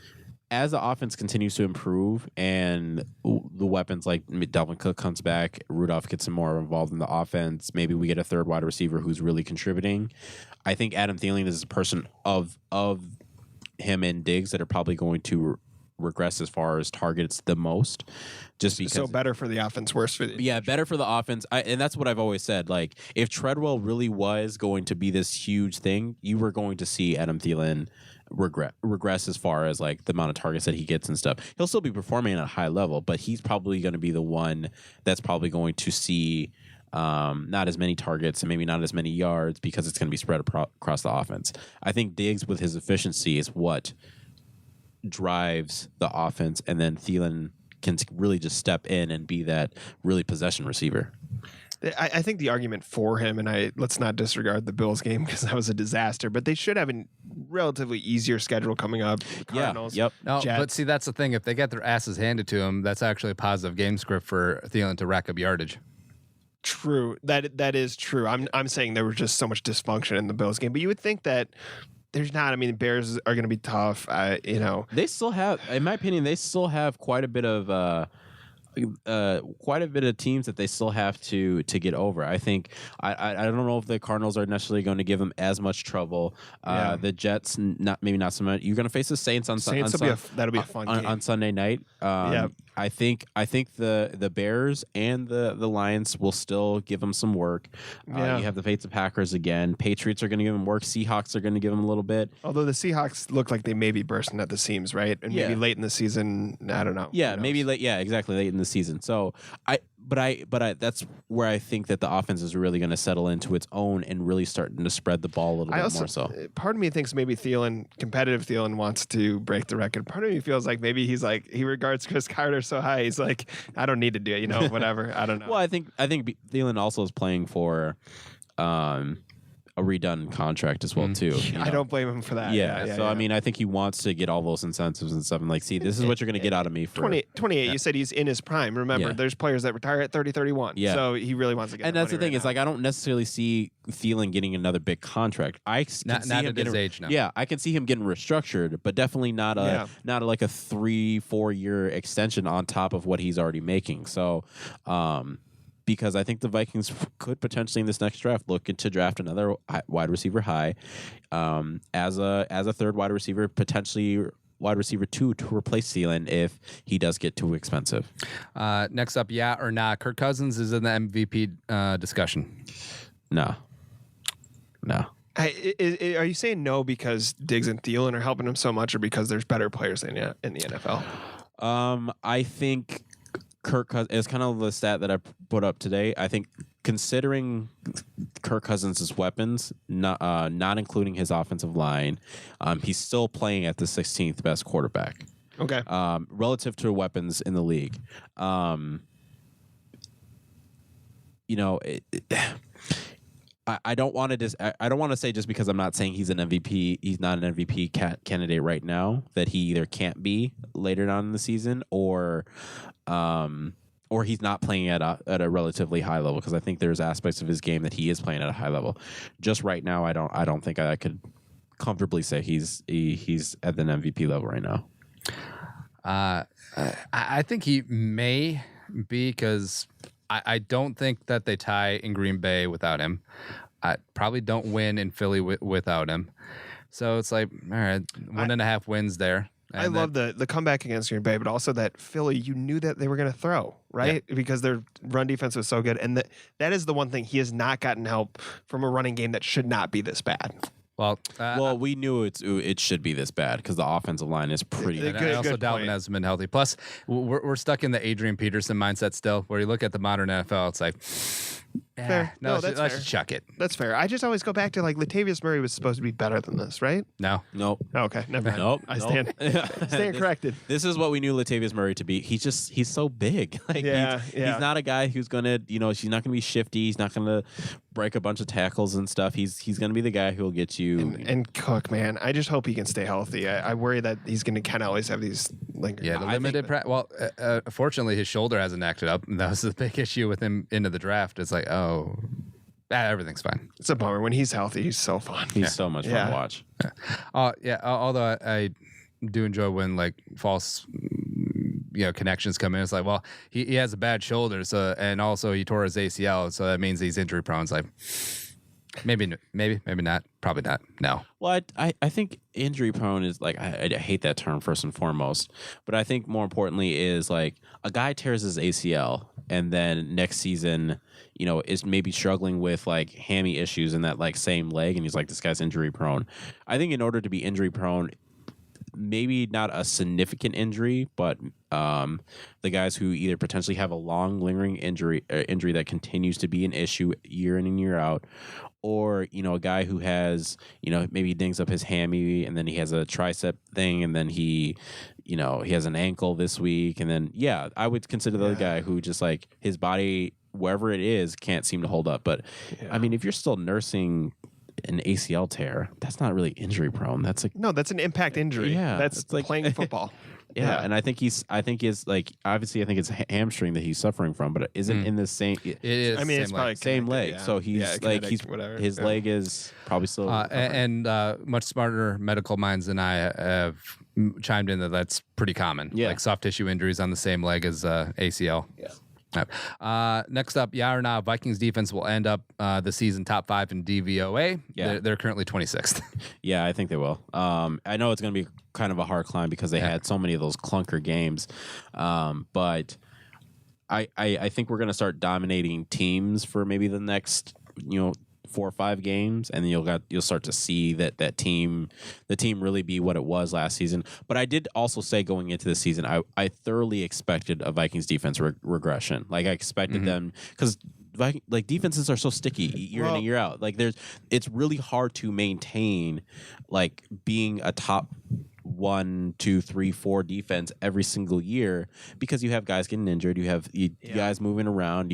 [SPEAKER 7] As the offense continues to improve and the weapons like Dalvin Cook comes back, Rudolph gets some more involved in the offense, maybe we get a third wide receiver who's really contributing. I think Adam Thielen is a person of him and Diggs that are probably going to regress as far as targets the most, just because.
[SPEAKER 6] So better for the offense, worse for the
[SPEAKER 7] better for the offense. And that's what I've always said. Like, if Treadwell really was going to be this huge thing, you were going to see Adam Thielen regress as far as like the amount of targets that he gets and stuff. He'll still be performing at a high level, but he's probably going to be the one that's probably going to see not as many targets and maybe not as many yards because it's going to be spread across the offense. I think Diggs with his efficiency is what drives the offense, and then Thielen can really just step in and be that really possession receiver.
[SPEAKER 6] I think the argument for him, and let's not disregard the Bills game because that was a disaster, but they should have a relatively easier schedule coming up. Cardinals,
[SPEAKER 7] Yep.
[SPEAKER 5] No,
[SPEAKER 6] Jets.
[SPEAKER 5] but see, that's the thing. If they get their asses handed to them, that's actually a positive game script for Thielen to rack up yardage.
[SPEAKER 6] True. That is true. I'm saying there was just so much dysfunction in the Bills game, but you would think that there's not. I mean, the Bears are going to be tough.
[SPEAKER 7] They still have, in my opinion, quite a bit of teams that they still have to get over. I think I don't know if the Cardinals are necessarily going to give them as much trouble. The Jets, maybe not so much. You're going to face the Saints on Sunday.
[SPEAKER 6] That'll be a fun game
[SPEAKER 7] on Sunday night. I think the Bears and the Lions will still give them some work. You have to face the Packers again. Patriots are going to give them work. Seahawks are going to give them a little bit.
[SPEAKER 6] Although the Seahawks look like they may be bursting at the seams, right? And maybe late in the season. I don't know.
[SPEAKER 7] Yeah, maybe late. Yeah, exactly, late in the season. So that's where I think that the offense is really going to settle into its own and really starting to spread the ball a little bit more. So
[SPEAKER 6] part of me thinks maybe competitive Thielen wants to break the record. Part of me feels like maybe he regards Chris Carter so high. He's like, I don't need to do it, whatever. I don't know.
[SPEAKER 7] Well, I think Thielen also is playing for a redone contract as well too.
[SPEAKER 6] I don't blame him for that.
[SPEAKER 7] So I mean, I think he wants to get all those incentives and stuff, and like, see, this is what you're going to get out of me for
[SPEAKER 6] 28. You said he's in his prime. Remember, there's players that retire at 30, 31.
[SPEAKER 7] Yeah.
[SPEAKER 6] So he really wants to get.
[SPEAKER 7] And that's the thing. It's like I don't necessarily see Thielen getting another big contract.
[SPEAKER 5] Not at his age now.
[SPEAKER 7] Yeah, I can see him getting restructured, but definitely not like a 3-4 year extension on top of what he's already making. So. Because I think the Vikings could potentially in this next draft look to draft another wide receiver high as a third wide receiver, potentially wide receiver 2 to replace Thielen if he does get too expensive.
[SPEAKER 5] Next up, yeah or nah, Kirk Cousins is in the MVP discussion.
[SPEAKER 7] No.
[SPEAKER 6] Are you saying no because Diggs and Thielen are helping him so much, or because there's better players in the NFL?
[SPEAKER 7] I think Kirk Cousins is kind of the stat that I put up today. I think considering Kirk Cousins' weapons, not including his offensive line, he's still playing at the 16th best quarterback.
[SPEAKER 6] Okay.
[SPEAKER 7] Relative to weapons in the league. I don't want to say just because I'm not saying he's an MVP, he's not an MVP candidate right now, that he either can't be later on in the season or he's not playing at a relatively high level, because I think there's aspects of his game that he is playing at a high level. Just right now, I don't think I could comfortably say he's at an MVP level right now.
[SPEAKER 5] I think he may be, because I don't think that they tie in Green Bay without him. I probably don't win in Philly without him. So it's like, all right, 1.5 wins there.
[SPEAKER 6] I love the comeback against Green Bay, but also that Philly, you knew that they were going to throw, right? Yeah. Because their run defense was so good. And that is the one thing. He has not gotten help from a running game that should not be this bad.
[SPEAKER 7] Well, we knew it should be this bad because the offensive line is pretty good.
[SPEAKER 5] And also, Dalvin hasn't been healthy. Plus, we're stuck in the Adrian Peterson mindset still, where you look at the modern NFL, it's like,
[SPEAKER 6] fair.
[SPEAKER 5] Let's just chuck it.
[SPEAKER 6] That's fair. I just always go back to like Latavius Murray was supposed to be better than this, right?
[SPEAKER 5] No.
[SPEAKER 7] Nope.
[SPEAKER 6] Okay, never mind.
[SPEAKER 7] Nope.
[SPEAKER 6] I stand corrected.
[SPEAKER 7] This is what we knew Latavius Murray to be. He's so big. Like, he's not a guy who's gonna, he's not gonna be shifty. He's not gonna break a bunch of tackles and stuff. He's gonna be the guy who will get you.
[SPEAKER 6] And Cook, man, I just hope he can stay healthy. I worry that he's gonna kind of always have these lingering.
[SPEAKER 5] Yeah, the limited fortunately, his shoulder hasn't acted up. And that was the big issue with him into the draft. It's like, everything's fine.
[SPEAKER 6] It's a bummer. When he's healthy, he's so fun.
[SPEAKER 7] He's so much fun to watch.
[SPEAKER 5] Although I do enjoy when like false connections come in. It's like, well, he has a bad shoulder, so, and also he tore his ACL, so that means he's injury prone. It's like, maybe not, probably not. No.
[SPEAKER 7] Well, I think injury prone is like, I hate that term first and foremost, but I think more importantly is like a guy tears his ACL and then next season, is maybe struggling with like hammy issues in that like same leg, and he's like, this guy's injury prone. I think in order to be injury prone, maybe not a significant injury, but the guys who either potentially have a long lingering injury that continues to be an issue year in and year out, or a guy who has maybe he dings up his hammy and then he has a tricep thing and then he has an ankle this week, and then I would consider the guy who just like his body wherever it is can't seem to hold up. But I mean, if you're still nursing an ACL tear, that's not really injury prone. That's like
[SPEAKER 6] that's an impact injury.
[SPEAKER 7] Yeah,
[SPEAKER 6] that's like playing football.
[SPEAKER 7] And I think it's like obviously I think it's a hamstring that he's suffering from, but it isn't in the same.
[SPEAKER 5] It is.
[SPEAKER 6] I mean, it's probably
[SPEAKER 7] same leg.
[SPEAKER 6] Yeah.
[SPEAKER 7] So he's like
[SPEAKER 6] whatever.
[SPEAKER 7] His leg is probably still.
[SPEAKER 5] And much smarter medical minds than I have chimed in that's pretty common.
[SPEAKER 7] Yeah.
[SPEAKER 5] Like soft tissue injuries on the same leg as ACL.
[SPEAKER 6] Yeah.
[SPEAKER 5] Next up, or not, Vikings defense will end up the season top 5 in DVOA.
[SPEAKER 7] Yeah.
[SPEAKER 5] They're currently 26th.
[SPEAKER 7] Yeah, I think they will. I know it's going to be kind of a hard climb because they had so many of those clunker games, but I think we're going to start dominating teams for maybe the next 4 or 5 games, and then you'll start to see the team really be what it was last season. But I did also say going into the season, I thoroughly expected a Vikings defense regression. Like I expected them, because like defenses are so sticky year in and year out. Like it's really hard to maintain like being a top 1, 2, 3, 4 defense every single year, because you have guys getting injured, you have guys moving around,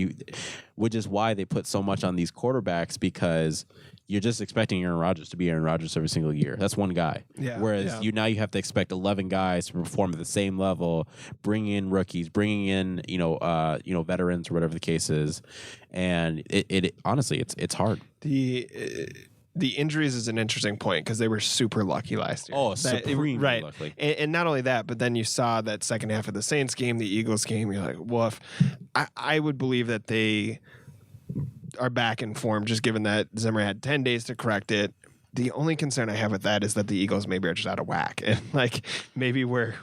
[SPEAKER 7] which is why they put so much on these quarterbacks, because you're just expecting Aaron Rodgers to be Aaron Rodgers every single year. That's one guy.
[SPEAKER 6] Yeah.
[SPEAKER 7] Whereas you have to expect 11 guys to perform at the same level, bringing in rookies, bringing in veterans or whatever the case is, and it honestly it's hard.
[SPEAKER 6] The injuries is an interesting point because they were super lucky last year.
[SPEAKER 7] Oh, supremely
[SPEAKER 6] right.
[SPEAKER 7] lucky.
[SPEAKER 6] And not only that, but then you saw that second half of the Saints game, the Eagles game. You're like, woof. I would believe that they are back in form, just given that Zimmer had 10 days to correct it. The only concern I have with that is that the Eagles maybe are just out of whack. And like maybe we're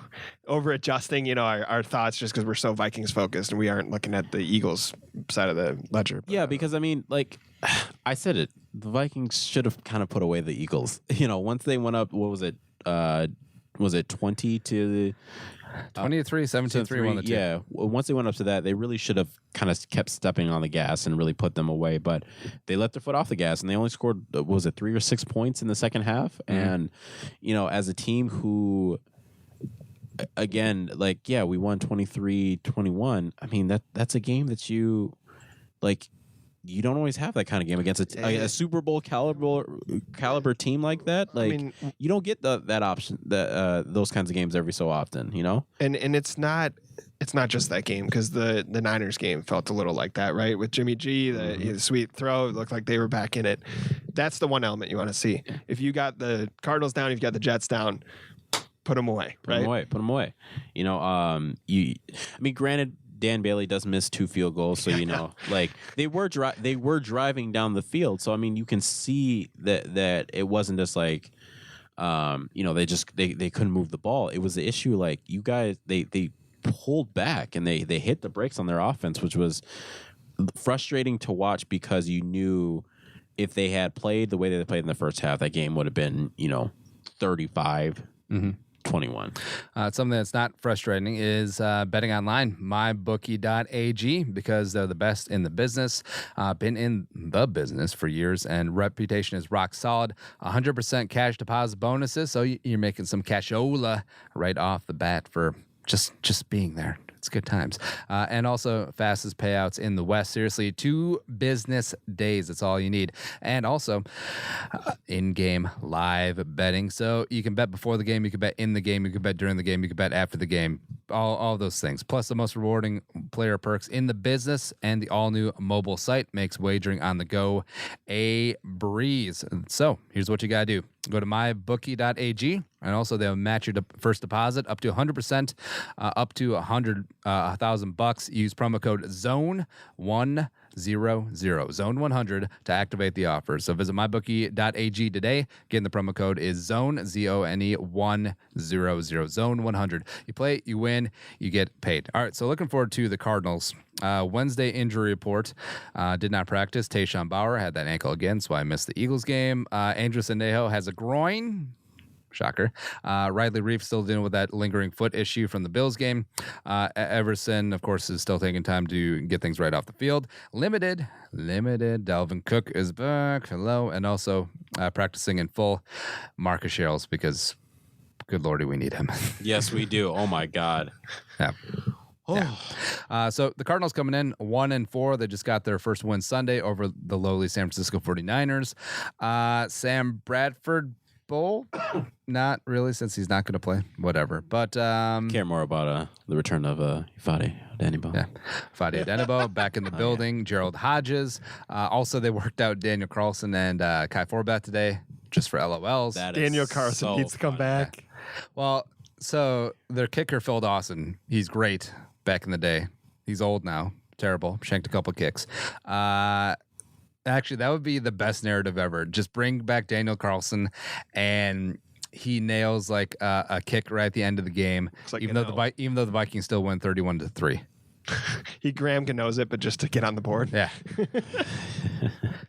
[SPEAKER 6] over adjusting, our thoughts just because we're so Vikings focused and we aren't looking at the Eagles side of the ledger.
[SPEAKER 7] Yeah, because I mean, like I said it, the Vikings should have kind of put away the Eagles. Once they went up, what was it? Was it 20 to
[SPEAKER 5] 23, 17-3 won the team.
[SPEAKER 7] Yeah, once they went up to that, they really should have kind of kept stepping on the gas and really put them away. But they let their foot off the gas, and they only scored, was it 3 or 6 points in the second half? And, as a team who, again, like, we won 23-21. I mean, that's a game that you, like, you don't always have that kind of game against a Super Bowl caliber team like that. Like, you don't get that option, those kinds of games every so often,
[SPEAKER 6] And it's not just that game, because the Niners game felt a little like that, right? With Jimmy G, the sweet throw, it looked like they were back in it. That's the one element you want to see. If you got the Cardinals down, if you got the Jets down, put them away, right?
[SPEAKER 7] Put them away. Granted, Dan Bailey does miss 2 field goals, so like they were driving down the field. So I mean, you can see that it wasn't just like they couldn't move the ball. It was the issue, like, you guys they pulled back and they hit the brakes on their offense, which was frustrating to watch, because you knew if they had played the way they played in the first half, that game would have been 35-21.
[SPEAKER 5] Something that's not frustrating is betting online, mybookie.ag, because they're the best in the business. Been in the business for years, and reputation is rock solid. 100% cash deposit bonuses, so you're making some cashola right off the bat for just being there. It's good times. And also fastest payouts in the West. Seriously, 2 business days. That's all you need. And also in-game live betting. So you can bet before the game, you can bet in the game, you can bet during the game, you can bet after the game. All those things. Plus the most rewarding player perks in the business, and the all-new mobile site makes wagering on the go a breeze. So here's what you got to do. Go to mybookie.ag, and also they'll match your first deposit up to 100%, up to $1,000. Use promo code ZONE100, Zone100, to activate the offer. So visit mybookie.ag today. Again, the promo code is ZONE, ZONE 100, Zone100. You play, you win, you get paid. All right, so looking forward to the Cardinals. Wednesday injury report. Did not practice. Tayshaun Bauer had that ankle again, so I missed the Eagles game. Andrew Sandejo has a groin. Shocker. Riley Reef still dealing with that lingering foot issue from the Bills game. Everson, of course, is still taking time to get things right off the field. Limited. Dalvin Cook is back. Hello. And also practicing in full. Marcus Sherrills, because good lordy, we need him.
[SPEAKER 7] Yes, we do. Oh my God.
[SPEAKER 5] Yeah. Yeah. So the Cardinals coming in 1-4. They just got their first win Sunday over the lowly San Francisco 49ers. Sam Bradford Bowl? Not really, since he's not going to play. Whatever. But
[SPEAKER 7] care more about the return of Fadi Odenigbo.
[SPEAKER 5] Yeah, Fadi Odenigbo back in the building. Yeah. Gerald Hodges. Also, they worked out Daniel Carlson and Kai Forbath today, just for LOLs.
[SPEAKER 6] Daniel Carlson needs to come back.
[SPEAKER 5] Yeah. Well, so their kicker, Phil Dawson, he's great back in the day. He's old now. Terrible. Shanked a couple kicks. Actually, that would be the best narrative ever. Just bring back Daniel Carlson, and he nails like a kick right at the end of the game, like even though the Vikings still win 31-3.
[SPEAKER 6] He Graham Gano's it, but just to get on the board.
[SPEAKER 5] Yeah.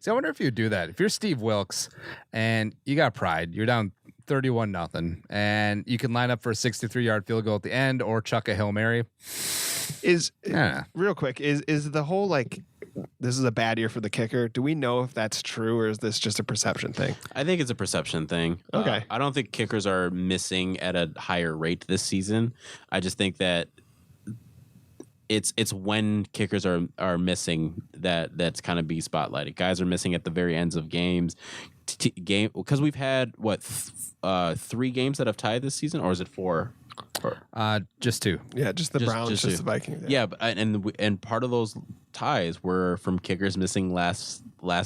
[SPEAKER 5] See, I wonder if you do that. If you're Steve Wilkes and you got pride, you're down 31-0, and you can line up for a 63-yard field goal at the end or chuck a Hail Mary.
[SPEAKER 6] Real quick, is the whole like, this is a bad year for the kicker? Do we know if that's true, or is this just a perception thing?
[SPEAKER 7] I think it's a perception thing.
[SPEAKER 6] Okay.
[SPEAKER 7] I don't think kickers are missing at a higher rate this season. I just think that it's when kickers are missing that's kind of be spotlighted. Guys are missing at the very ends of games. Because we've had 3 games that have tied this season, or is it 4?
[SPEAKER 5] Just 2.
[SPEAKER 6] Yeah, just the Browns, just the Vikings.
[SPEAKER 7] Yeah, but, and part of those ties were from kickers missing last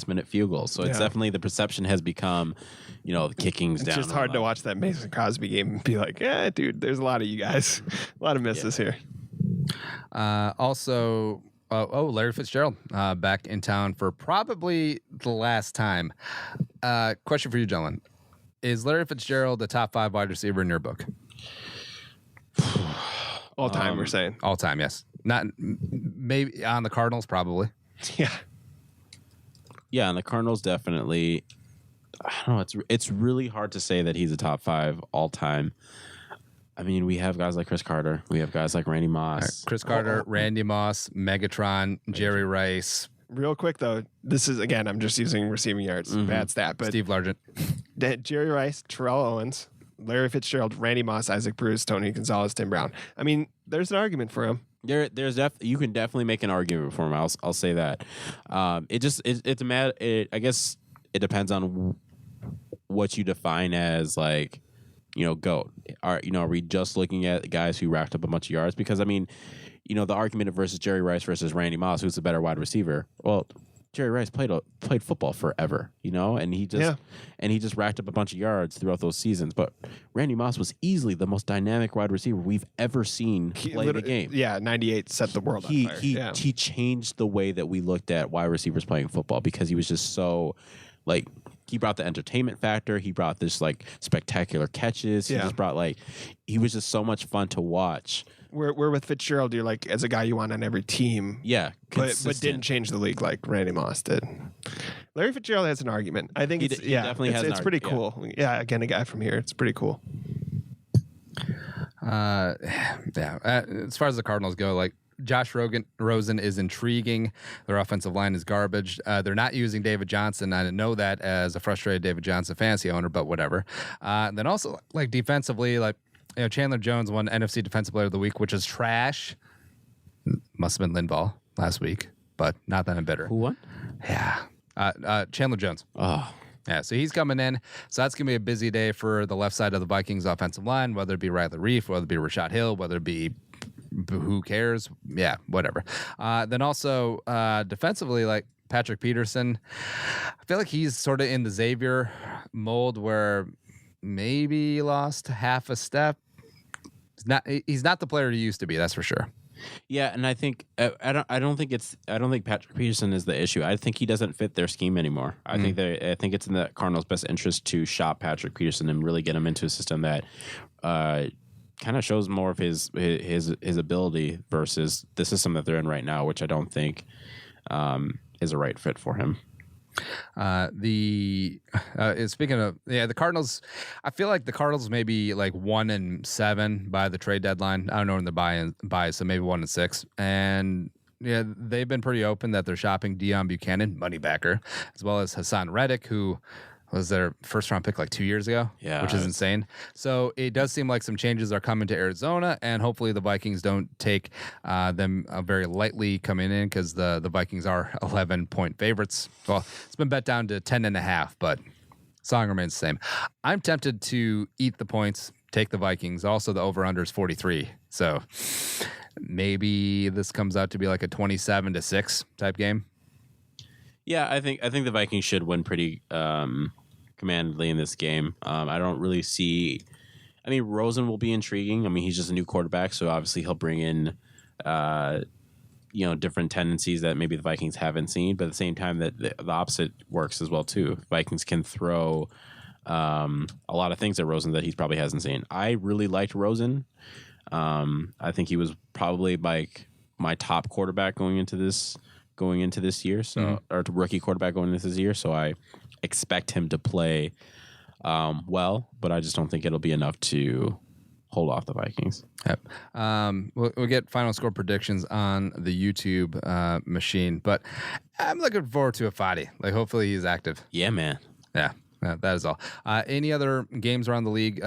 [SPEAKER 7] minute field goals. So it's definitely, the perception has become, the kicking's down.
[SPEAKER 6] It's just hard to watch that Mason Crosby game and be like, yeah, dude, there's a lot of you guys, a lot of misses here.
[SPEAKER 5] Also, Larry Fitzgerald back in town for probably the last time. Question for you, gentlemen. Is Larry Fitzgerald the top 5 wide receiver in your book?
[SPEAKER 6] All time, we're saying.
[SPEAKER 5] All time, yes. Not maybe on the Cardinals, probably.
[SPEAKER 6] Yeah.
[SPEAKER 7] Yeah, on the Cardinals, definitely. I don't know. It's really hard to say that he's a top 5 all time. I mean, we have guys like Chris Carter. We have guys like Randy Moss.
[SPEAKER 5] Right. Chris Carter, Randy Moss, Megatron, Jerry Rice.
[SPEAKER 6] Real quick, though, this is, again, I'm just using receiving yards. Bad stat. But
[SPEAKER 5] Steve Largent.
[SPEAKER 6] Jerry Rice, Terrell Owens, Larry Fitzgerald, Randy Moss, Isaac Bruce, Tony Gonzalez, Tim Brown. I mean, there's an argument for him.
[SPEAKER 7] You can definitely make an argument for him. I'll say that. I guess it depends on what you define as like, GOAT. Are we just looking at guys who racked up a bunch of yards? Because I mean, the argument versus Jerry Rice versus Randy Moss, who's the better wide receiver? Well, Jerry Rice played football forever, and he just racked up a bunch of yards throughout those seasons. But Randy Moss was easily the most dynamic wide receiver we've ever seen play the game.
[SPEAKER 6] Yeah, 98 set the world on fire.
[SPEAKER 7] He changed the way that we looked at wide receivers playing football because he was just so he brought the entertainment factor. He brought this spectacular catches. He just brought he was just so much fun to watch.
[SPEAKER 6] We're with Fitzgerald. You're as a guy you want on every team.
[SPEAKER 7] Yeah,
[SPEAKER 6] but didn't change the league like Randy Moss did. Larry Fitzgerald has an argument. I think
[SPEAKER 7] he definitely has.
[SPEAKER 6] It's pretty cool. Yeah, again, a guy from here. It's pretty cool.
[SPEAKER 5] As far as the Cardinals go, Josh Rosen is intriguing. Their offensive line is garbage. They're not using David Johnson. I know that as a frustrated David Johnson fantasy owner, but whatever. Then also, defensively, Chandler Jones won NFC Defensive Player of the Week, which is trash. Must have been Linval last week, but not that I'm bitter.
[SPEAKER 7] Who won?
[SPEAKER 5] Yeah. Chandler Jones.
[SPEAKER 7] Oh.
[SPEAKER 5] Yeah, so he's coming in. So that's going to be a busy day for the left side of the Vikings offensive line, whether it be Riley Reif, whether it be Rashad Hill, whether it be who cares? Yeah, whatever. Then also defensively, Patrick Peterson, I feel like he's sort of in the Xavier mold where maybe he lost half a step. He's not the player he used to be, that's for sure.
[SPEAKER 7] Yeah, and I think I don't think Patrick Peterson is the issue. I think he doesn't fit their scheme anymore. I think it's in the Cardinals' best interest to shop Patrick Peterson and really get him into a system that kind of shows more of his ability versus the system that they're in right now, which I don't think is a right fit for him.
[SPEAKER 5] Speaking of the Cardinals, I feel like the Cardinals may be 1-7 by the trade deadline. I don't know when they're buy, so maybe 1-6. And yeah, they've been pretty open that they're shopping Deion Buchanan, money backer, as well as Hassan Reddick, who was their first round pick 2 years ago, which is insane. So it does seem like some changes are coming to Arizona, and hopefully the Vikings don't take them very lightly coming in because the Vikings are 11-point favorites. Well, it's been bet down to 10.5, but song remains the same. I'm tempted to eat the points, take the Vikings. Also, the over-under is 43. So maybe this comes out to be a 27-6 type game.
[SPEAKER 7] Yeah, I think the Vikings should win pretty commandedly in this game. I don't really see. I mean, Rosen will be intriguing. I mean, he's just a new quarterback, so obviously he'll bring in, different tendencies that maybe the Vikings haven't seen. But at the same time, that the opposite works as well too. Vikings can throw a lot of things at Rosen that he probably hasn't seen. I really liked Rosen. I think he was probably my top quarterback going into this year, or rookie quarterback going into this year. So I expect him to play well, but I just don't think it'll be enough to hold off the Vikings.
[SPEAKER 5] Yep. We'll get final score predictions on the YouTube machine, but I'm looking forward to a Fadi. Hopefully he's active.
[SPEAKER 7] Yeah, man.
[SPEAKER 5] Yeah. That is all. Any other games around the league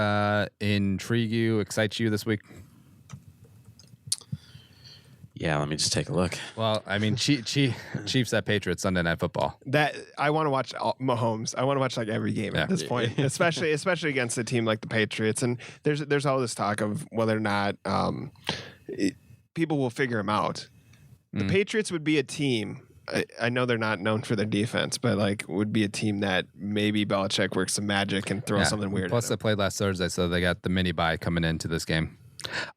[SPEAKER 5] intrigue you, excite you this week?
[SPEAKER 7] Yeah, let me just take a look.
[SPEAKER 5] Well, I mean, Chiefs at Patriots Sunday Night Football.
[SPEAKER 6] That I want to watch Mahomes. I want to watch every game at this point, especially against a team like the Patriots. And there's all this talk of whether or not people will figure him out. The Patriots would be a team. I know they're not known for their defense, but would be a team that maybe Belichick works some magic and throws something weird.
[SPEAKER 5] Plus, they played last Thursday, so they got the mini bye coming into this game.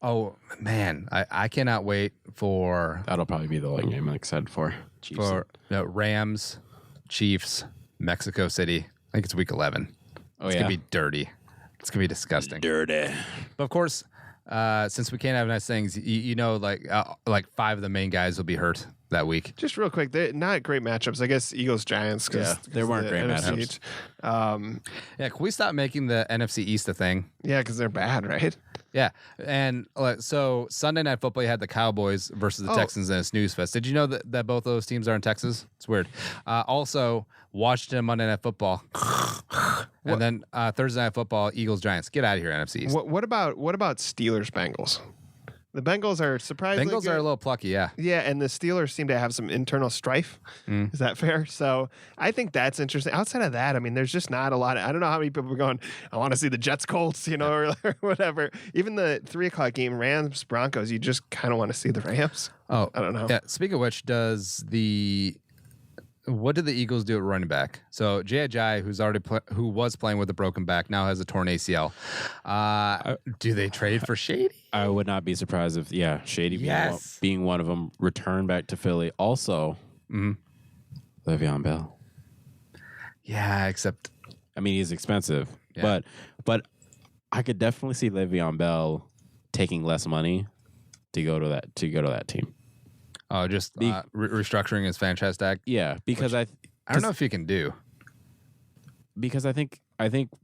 [SPEAKER 5] Oh man, I cannot wait for
[SPEAKER 7] that'll probably be the only game I'm excited for. Chiefs.
[SPEAKER 5] Rams, Chiefs, Mexico City. I think it's week 11. It's gonna be dirty. It's gonna be disgusting.
[SPEAKER 7] Dirty.
[SPEAKER 5] But of course, since we can't have nice things, like 5 of the main guys will be hurt that week.
[SPEAKER 6] Just real quick, they're not great matchups. I guess Eagles Giants
[SPEAKER 7] they weren't great matchups.
[SPEAKER 5] Can we stop making the NFC East a thing?
[SPEAKER 6] Yeah, because they're bad, right?
[SPEAKER 5] Yeah, and so Sunday Night Football, you had the Cowboys versus the Texans in a snooze fest. Did you know that both of those teams are in Texas? It's weird. Also, Washington Monday Night Football, and then Thursday Night Football, Eagles Giants. Get out of here, NFC East.
[SPEAKER 6] What about Steelers Bengals? The Bengals are surprisingly good.
[SPEAKER 5] Are a little plucky, yeah.
[SPEAKER 6] Yeah, and the Steelers seem to have some internal strife. Is that fair? So I think that's interesting. Outside of that, I mean, there's just not a lot. I don't know how many people are going, I want to see the Jets Colts, or whatever. Even the 3:00 game, Rams Broncos, you just kind of want to see the Rams.
[SPEAKER 5] Oh,
[SPEAKER 6] I don't know.
[SPEAKER 5] Yeah. Speaking of which, does the what did the Eagles do at running back? So J.J., who was playing with a broken back, now has a torn ACL. Do they trade for Shady?
[SPEAKER 7] I would not be surprised if Shady being one of them returned back to Philly. Also, Le'Veon Bell.
[SPEAKER 5] Yeah, except
[SPEAKER 7] I mean he's expensive, but I could definitely see Le'Veon Bell taking less money to go to that team.
[SPEAKER 5] Oh, just restructuring his franchise tag.
[SPEAKER 7] Yeah, because I
[SPEAKER 5] don't know if he can do.
[SPEAKER 7] Because I think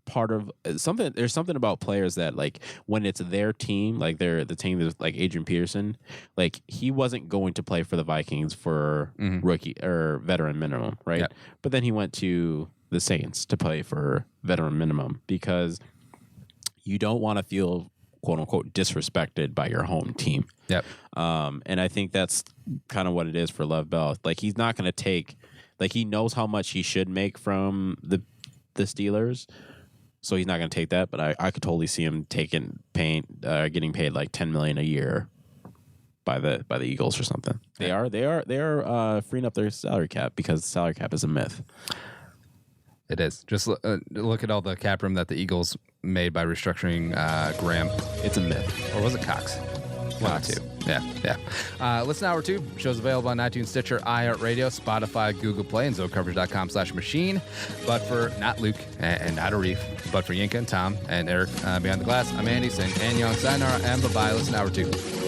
[SPEAKER 7] part of something, there's something about players that like when it's their team, like the team is like Adrian Peterson, like he wasn't going to play for the Vikings for rookie or veteran minimum, right? Yep. But then he went to the Saints to play for veteran minimum because you don't want to feel quote unquote disrespected by your home team.
[SPEAKER 5] Yep.
[SPEAKER 7] And I think that's kind of what it is for Lev Bell. Like he's not going to take, like he knows how much he should make from the Steelers, so he's not going to take that. But I could totally see him getting paid like $10 million a year by the Eagles or something. They are freeing up their salary cap because the salary cap is a myth.
[SPEAKER 5] It is. Just look at all the cap room that the Eagles made by restructuring Graham.
[SPEAKER 7] It's a myth.
[SPEAKER 5] Or was it Cox? One or two. Yeah. Listen to Hour 2. Show's available on iTunes, Stitcher, iHeartRadio, Spotify, Google Play, and zonecoverage.com/machine. But for not Luke and not Arif, but for Yinka and Tom and Eric behind the glass, I'm Andy saying Annyeong, sayonara, and bye-bye. Listen to Hour 2.